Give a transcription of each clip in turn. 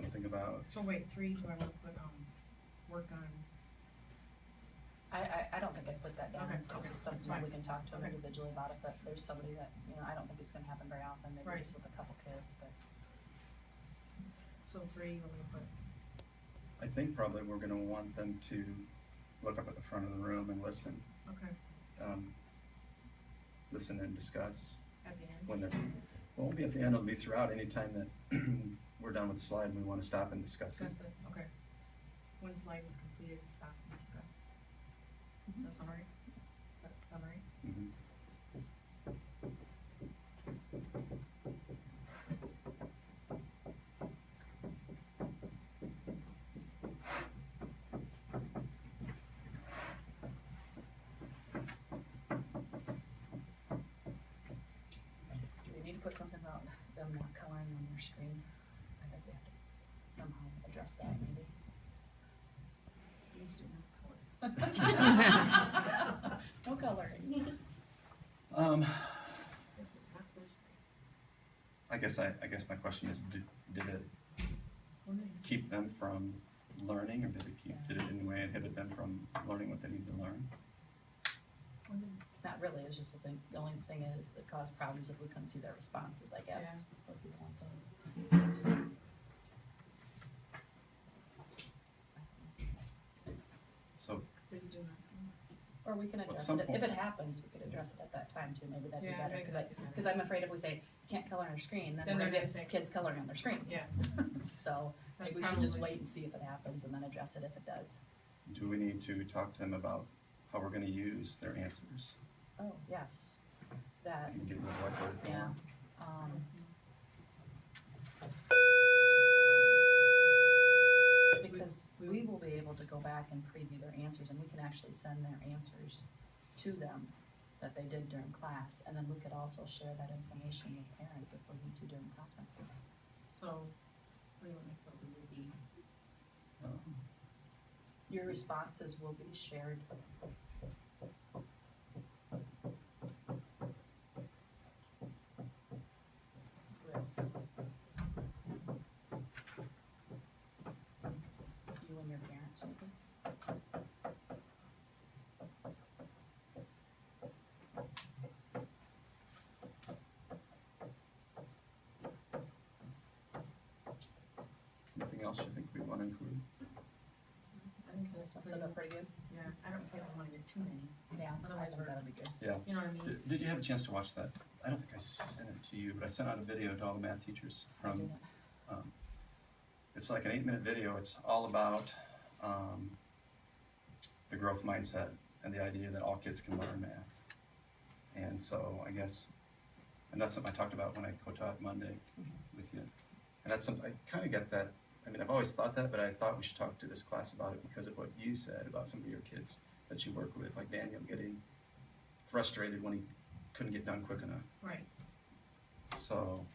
something about, So wait, 3, do I wanna put, work on, I don't think I'd put that down. Okay, It's okay, just something that's that fine. we can talk to them Okay. individually about, if that there's somebody that, you know, I don't think it's gonna happen very often, maybe Right. just with a couple kids, but. so 3, you want me to put, I think probably we're gonna want them to look up at the front of the room and listen. okay, Listen and discuss at the end? when they're, well, it won't be at the end, it'll be throughout, anytime that we're done with the slide and we wanna stop and discuss it. Discuss it, okay. When slide is completed, stop and discuss. That sound right? Does that sound right? Mhm. Do we need to put something about them not coloring on their screen? I think we have to somehow address that, maybe. Please do not color. No coloring. Is it not first I guess my question is, did it grade? keep them from learning, or did it in a way inhibit them from learning what they need to learn? Not really, it's just the only thing is it caused problems if we couldn't see their responses, I guess. If we want them. So, Please do not color. Or we can At address some it, if point. it happens, we could address it at that time too, maybe that'd be Yeah, better, maybe that'd be better. cause I'm afraid if we say, you can't color on your screen, then Then we're they're gonna gonna get say- kids coloring on their screen. Yeah, So, That's maybe we should just probably- wait and see if it happens and then address it if it does. do we need to talk to them about how we're gonna use their answers? Oh, yes, that, And get rid of whiteboard if they yeah, want. because we will be able to go back and preview their answers, and we can actually send their answers to them that they did during class, and then we could also share that information with parents if we need to during conferences. so, what do you want me to tell them would be? Your responses will be shared. With you and your parents, maybe? Anything else you think we wanna include? I think Does that's that sum up pretty good? Yeah, I don't think I wanna get too many, Yeah, I Otherwise think we're- that'll be good. Yeah. you know what I mean? Did you have a chance to watch that? I don't think I sent it to you, but I sent out a video to all the math teachers I from, didn't. it's like an 8-minute video. It's all about, the growth mindset and the idea that all kids can learn math. And so I guess, and that's something I talked about when I co-taught Monday with you. And that's something, I kinda get that, I mean, I've always thought that, but I thought we should talk to this class about it because of what you said about some of your kids that you work with, like Daniel getting frustrated when he couldn't get done quick enough. Right, So,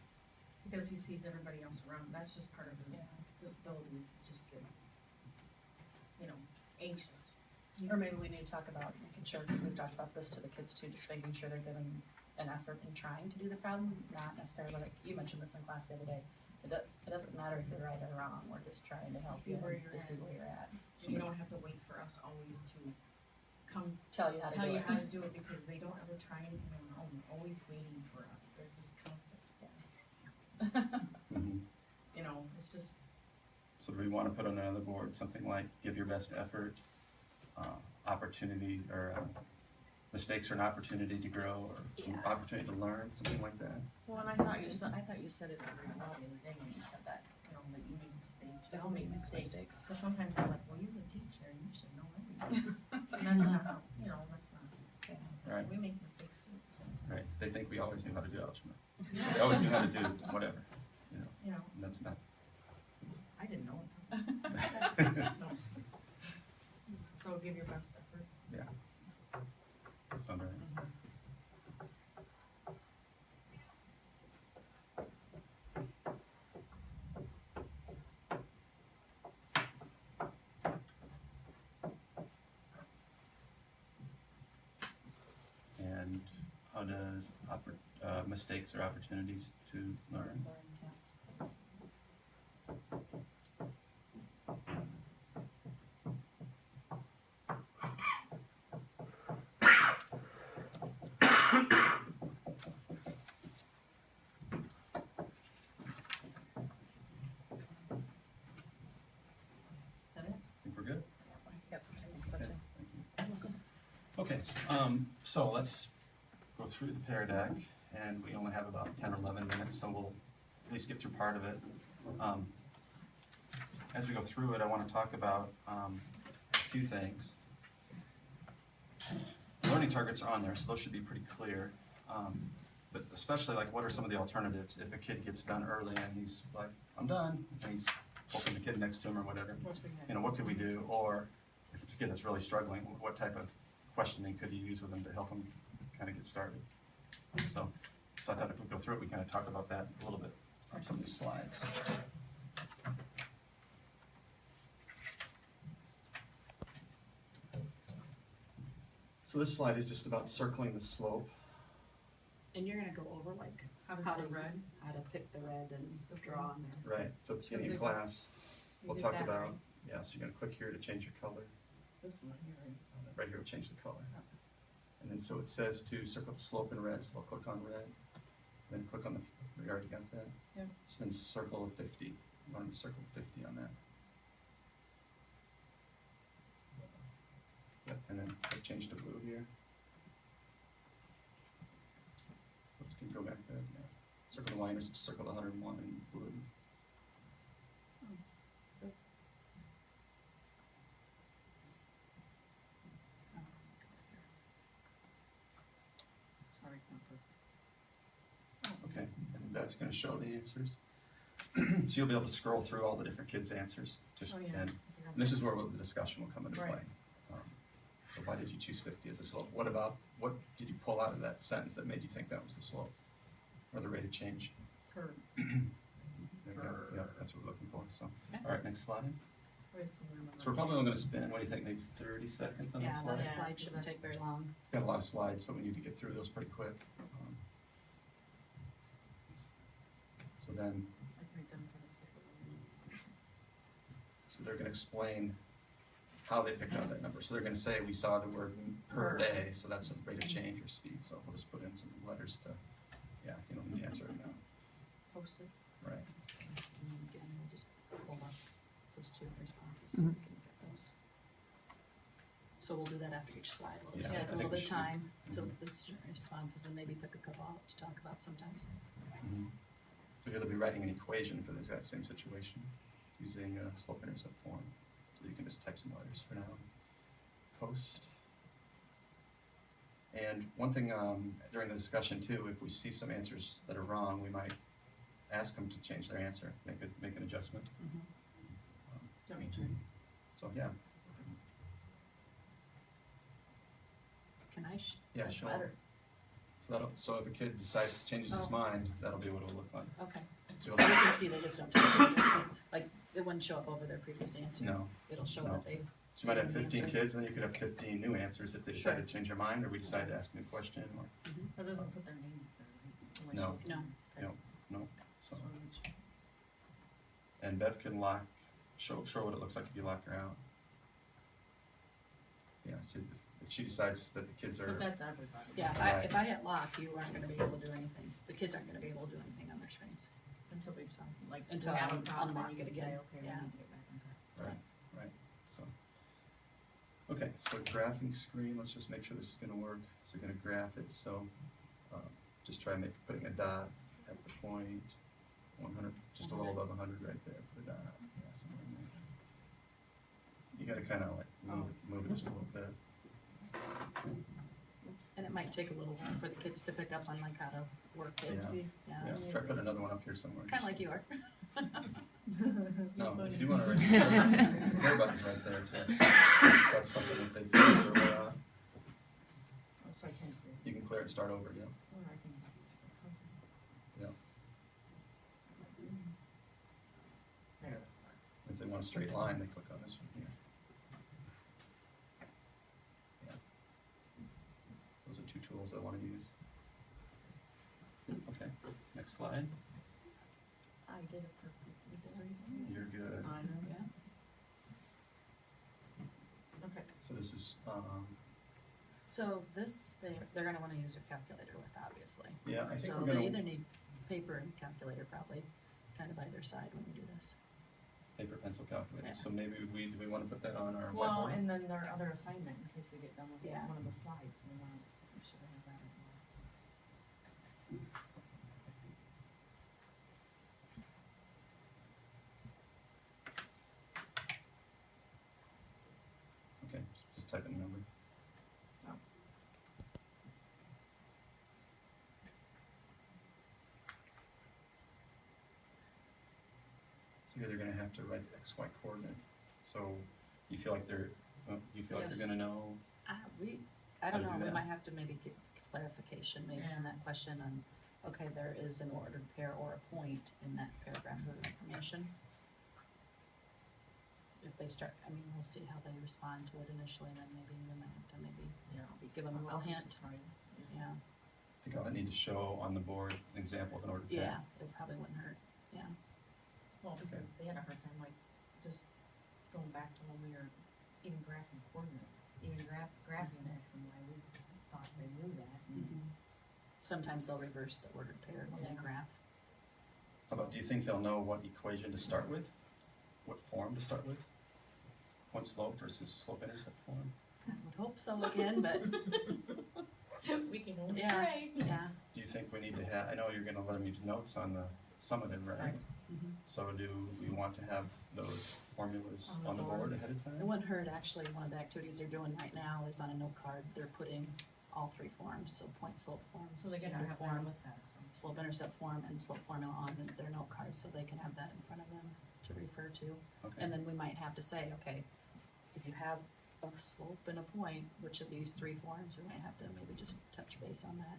because he sees everybody else around, that's just part of his Yeah. disabilities, he just gets, you know, anxious. Or maybe we need to talk about making sure, because we've talked about this to the kids too, just making sure they're giving an effort in trying to do the problem, not necessarily, like you mentioned this in class the other day. It doesn't matter if you're right or wrong, we're just trying to help See you where and you're to see at. where you're at. So you don't have to wait for us always to come Tell you how to tell do you it. how to do it, because they don't ever try anything on their own, always waiting for us, there's this constant, mhm. you know, it's just, So do we wanna put on another board something like, give your best effort, opportunity, or, mistakes are an opportunity to grow, or Yeah. opportunity to learn, something like that? well, and I Sounds thought you good. said, it very well the other day when you said that, you know, that you make mistakes, we all make mistakes. But sometimes they're like, well, you're the teacher, you should know everything. And that's not how, you know, that's not, Right, we make mistakes too, so, right. They think we always knew how to do algebra. They yeah, always knew how to do whatever, you know, and that's not. I didn't know it. No. So give your best effort. Sound right? And how does mistakes or opportunities to learn? Okay, so let's go through the pear deck, and we only have about 10 or 11 minutes, so we'll at least get through part of it. As we go through it, I want to talk about a few things. Learning targets are on there, so those should be pretty clear. But especially, like, what are some of the alternatives if a kid gets done early and he's like, I'm done, and he's helping the kid next to him or whatever. You know, what could we do? Or if it's a kid that's really struggling, what type of questioning could you use with them to help them kind of get started? So I thought if we go through it, we kind of talk about that a little bit on some of these slides. So this slide is just about circling the slope. And you're gonna go over like How to how do to the red? how to pick the red and draw on there. Right, so at the beginning of Is it- class, You we'll did talk that about, right. yeah, so you're gonna click here to change your color. This one here, right? Right here will change the color. And then so it says to circle the slope in red, so I'll click on red. Then click on the, we already got that? Yeah. So then circle 50, you want them to circle 50 on that. Yep, and then click change to blue here. Oops, can you go back there? Yeah. Circle the line, or circle the 101 in blue. Sorry, Okay, and that's gonna show the answers. So you'll be able to scroll through all the different kids' answers. Oh, yeah. And this is where the discussion will come into Right. play. So why did you choose 50 as a slope? What did you pull out of that sentence that made you think that was the slope? Or the rate of change? Per, There we go. Yeah, that's what we're looking for, so. Okay. All right, next slide. where's the number? So we're probably only gonna spend, what do you think, maybe 30 seconds on Yeah, that that slide? slide shouldn't take very long. Got a lot of slides, so we need to get through those pretty quick. So then, I can write down for this. so they're gonna explain how they picked out that number. So they're gonna say, we saw the word per day, so that's a rate of change or speed, so we'll just put in some letters to, yeah, you don't need to answer it now, Post it. right? And then again, we'll just pull up those two responses so we can look at those. So we'll do that after each slide. We'll just Yeah, take I a little think we bit of time to Mhm. look at the student responses and maybe pick a couple out to talk about sometimes. Mhm. So here they'll be writing an equation for the exact same situation using slope-intercept form. So you can just type some letters for now. Post. And one thing during the discussion too, if we see some answers that are wrong, we might ask them to change their answer, make an adjustment. Do you want me to? So yeah, Can I? yeah, That's sure. better. So if a kid decides, changes his Oh. mind, that'll be what it'll look like. Okay. So So you can see they just don't take it. Like, it wouldn't show up over their previous answer. No. It'll show No. that they, So you might have New 15 answer. kids, and you could have 15 new answers if they Sure. decide to change their mind, or we decide to ask a new question, or, That doesn't put their name up there, right? No. Unless you- No. no, no, so. Just wanna make sure. And Bev can show what it looks like if you lock her out. Yeah, see, if she decides that the kids But are, that's everybody. yeah, Right. if I hit lock, you aren't gonna be able to do anything. The kids aren't gonna be able to do anything on their screens. Until we, like, we Until have a I problem, unlock you it can say, again. okay, we Yeah. need to get back on track. right, so. Okay, so graphing screen, let's just make sure this is gonna work. So we're gonna graph it, so, just try putting a dot at the point, 100, just a little above 100 right there, put a dot, yeah, somewhere in there. You gotta kinda like move it just a little bit. And it might take a little while for the kids to pick up on like how to work it, Yeah. see? Yeah, try putting another one up here somewhere. Kinda like you are. No, if you wanna write, clear button's right there too. So that's something if they close their way on, Oh, so I can't hear. you can clear it and start over, yeah. Or I can. Yeah. There, that's fine. If they want a straight line, they click on this one here. Yeah. Those are two tools I wanna use. Okay, next slide. I did it perfectly. You're good. I know. Yeah. Okay. So this is, So this, they're gonna wanna use their calculator with, obviously. yeah, I think So we're they gonna, either need paper and calculator probably, kind of by their side when we do this. paper pencil calculator, Yeah. so maybe do we wanna put that on our Well, whiteboard? and then their other assignment, in case they get done with Yeah. one of the slides, we want, we should have that as well. Okay, just type in the number. Oh. So here they're gonna have to write the X, Y coordinate, so you feel like you feel like Yes. they're gonna know, I How don't to know, do we that? might have to maybe get clarification maybe Yeah. on that question on, okay, there is an ordered pair or a point in that paragraph of information. If they start, I mean, we'll see how they respond to it initially, and then maybe we might have to maybe Yeah. give them a little hint, Right. yeah, I think I'll need to show on the board an example of an ordered pair. yeah, it probably wouldn't hurt, yeah. Well, because they had a hard time, like, just going back to when we were even graphing coordinates, even graphing the X and Y, we thought they knew that, and Sometimes they'll reverse the ordered pair when they Yeah. graph. How about, do you think they'll know what equation to start with? What form to start with? Point slope versus slope intercept form? I would hope so again, but, we can only Yeah. pray. yeah. Do you think we need to have, I know you're gonna let them use notes on the summative, right? Right. Mhm. So do we want to have those formulas On the on the board board. ahead of It time? wouldn't hurt, actually, one of the activities they're doing right now is on a note card, they're putting all three forms, so point slope form, So they can standard have that form, with that, so. slope intercept form, and slope formula on their note card, so they can have that in front of them to refer to. Okay, And then we might have to say, okay, if you have a slope and a point, which of these three forms, we might have to maybe just touch base on that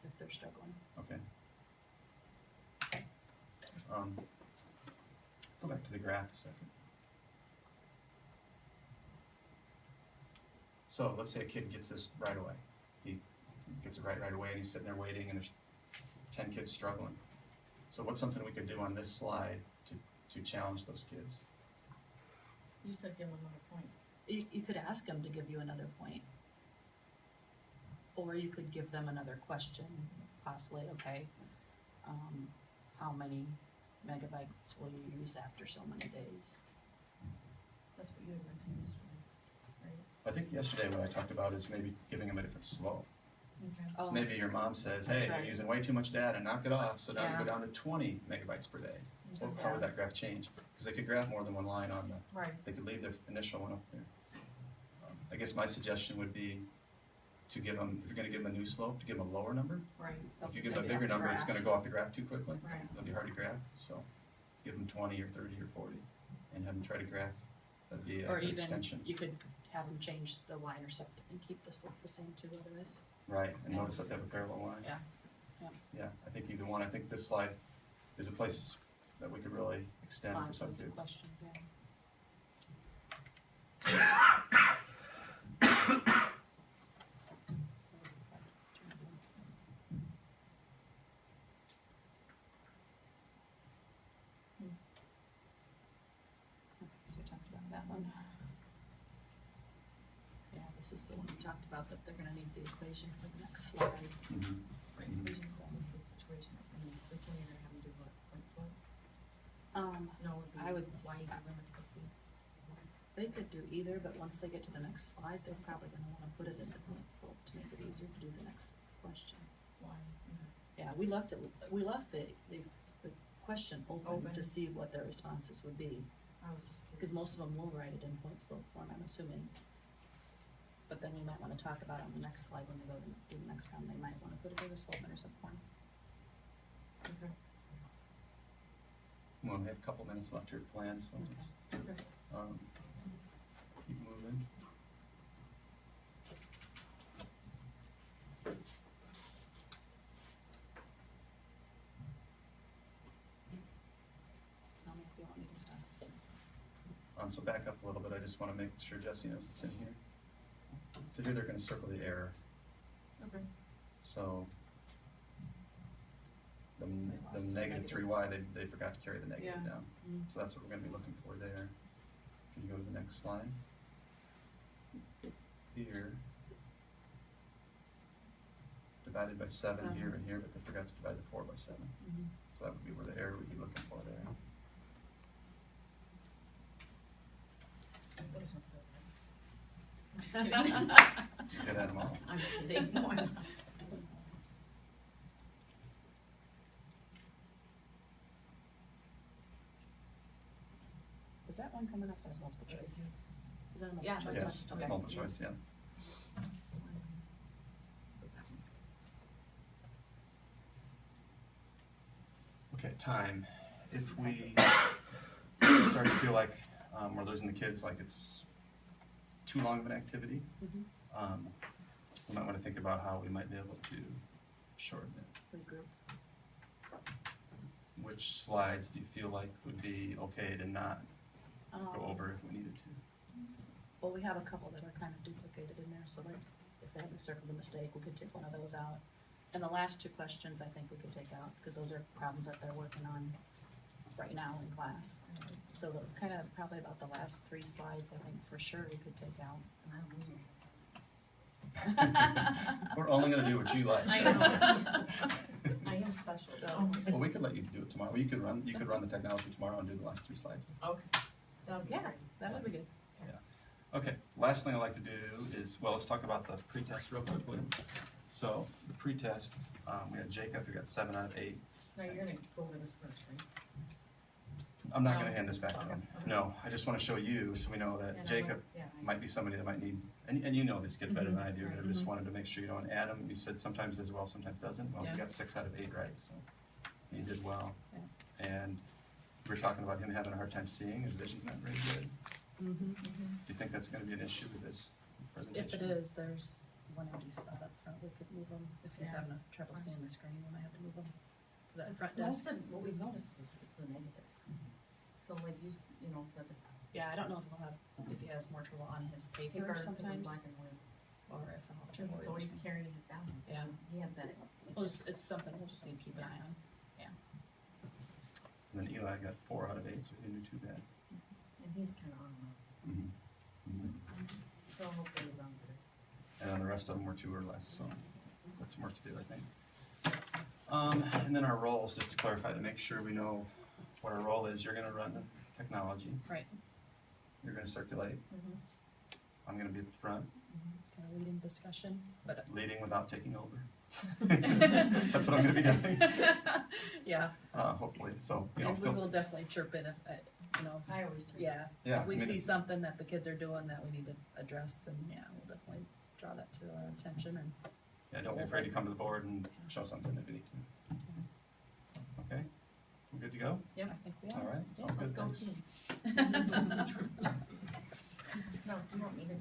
if they're struggling. okay. Go back to the graph a second. So let's say a kid gets this right away. He gets it right away, and he's sitting there waiting, and there's 10 kids struggling. So what's something we could do on this slide to challenge those kids? You said give them another point. You could ask them to give you another point. Or you could give them another question, possibly, okay, how many megabytes will you use after so many days? That's what you had mentioned yesterday, right? I think yesterday what I talked about is maybe giving them a different slope. Okay. Oh, Maybe your mom says, That's hey, right. you're using way too much data, knock it off, so now you Yeah. go down to 20 megabytes per day. Well, Okay. how would that graph change? Because they could graph more than one line on the, Right, they could leave the initial one up there. I guess my suggestion would be to give them, if you're gonna give them a new slope, to give them a lower number. right, If you give them a bigger number, it's gonna go off the graph too quickly. right. It'll be hard to graph, so give them 20 or 30 or 40 and have them try to graph. That'd be a or good even, extension. you could have them change the y-intercept and keep the slope the same too, otherwise. Right, and Yeah. notice that they have a parallel line. Yeah, yeah. Yeah, I think either one. I think this slide is a place that we could really extend for Lots some of kids. questions, yeah. Okay, so we talked about that one. Yeah, this is the one we talked about, that they're gonna need the equation for the next slide. Mhm. Right, Mhm. we just said it's a situation, I mean, this one you're gonna have them do what, point slope? No, it'd be I would why s- equilibrium is supposed to be, They could do either, but once they get to the next slide, they're probably gonna wanna put it into point slope to make it easier to do the next question. why, Yeah, we left the question open Open. to see what their responses would be, I was just because curious. most of them will write it in point slope form, I'm assuming. But then we might wanna talk about on the next slide, when they go to do the next problem, they might wanna put it in a slope intercept form. Okay. Well, we have a couple minutes left here to plan, so let's, Okay. keep moving. Tell me if you want me to stop. So back up a little bit, I just wanna make sure Jesse knows what's in here. So here they're gonna circle the error, Okay. so the They lost the negative negative. 3y, they forgot to carry the negative Yeah. down. Mm. So that's what we're gonna be looking for there. Can you go to the next slide? Here. Divided by 7 here and here, but they forgot to divide the 4 by 7. Mhm. So that would be where the error would be looking for there. just kidding. Get at them all. I'm kidding, no, I'm not. Is that one coming up as multiple choice? Is that a multiple Yeah, choice? that's Yes, one? it's Okay. multiple choice, yeah. Okay, time. If we start to feel like we're losing the kids, like it's too long of an activity, Mhm. we might want to think about how we might be able to shorten it. Regroup. Which slides do you feel like would be okay to not go Um, over if we needed to? Well, we have a couple that are kind of duplicated in there, so like, if they have to circle the mistake, we could take one of those out. And the last two questions, I think we could take out, because those are problems that they're working on right now in class. So the, kind of, probably about the last 3 slides, I think for sure we could take out. And I'm losing. We're only gonna do what you like. I know. I am special. So- Well, we could let you do it tomorrow. You could run the technology tomorrow and do the last 3 slides. Okay. That would be Yeah. great. That would be good. Okay, last thing I'd like to do is, well, let's talk about the pretest real quickly. So, the pretest, we had Jacob, who got 7 out of 8. Now, you're gonna go over this first, right? I'm not No. gonna hand this back to him. Okay. No, I just wanna show you, so we know And that I'm Jacob like- yeah, I- might be somebody that might need, and you know these kids better than I do, but I just Mhm. wanted to make sure, you know, and Adam, you said sometimes does well, sometimes doesn't. Well, he Yeah. got 6 out of 8 right, so he did well. Yeah. And we were talking about him having a hard time seeing, his vision's not very good. Mm-hmm. Do you think that's gonna be an issue with this presentation? If it is, there's one empty spot up front, we could move them, if he's Yeah. having a trouble seeing the screen, we might have to move them to that It's- front desk. Most of, what we've noticed is it's the negatives. So like you know, said the Yeah, I don't know if he'll have, if he has more trouble on his paper paper is in sometimes, black and white, or if I'll have to because it's worry. always carrying it down. Yeah. So he had that. Well, it's something we'll just need to keep an eye on. And then Eli got 4 out of 8, so he didn't do too bad. And he's kind of on so hopefully he's on good. And then the rest of them were 2 or less, so that's some work to do, I think. And then our roles, just to clarify, to make sure we know what our role is, you're gonna run the technology, Right. you're gonna circulate, I'm gonna be at the front, Kind of leading discussion, but. leading without taking over. That's what I'm gonna be doing, Yeah, hopefully, so, you know, and we feel, will definitely chirp in if, you know, I always do. yeah. yeah, If we I mean, see something that the kids are doing that we need to address, then yeah, we'll definitely draw that to our attention and. yeah, don't be afraid to come to the board and show something if you need to. Okay, we're good to go? Yep. I think we All are. right, Yeah, sounds let's good, go thanks. team. Now, do you want me to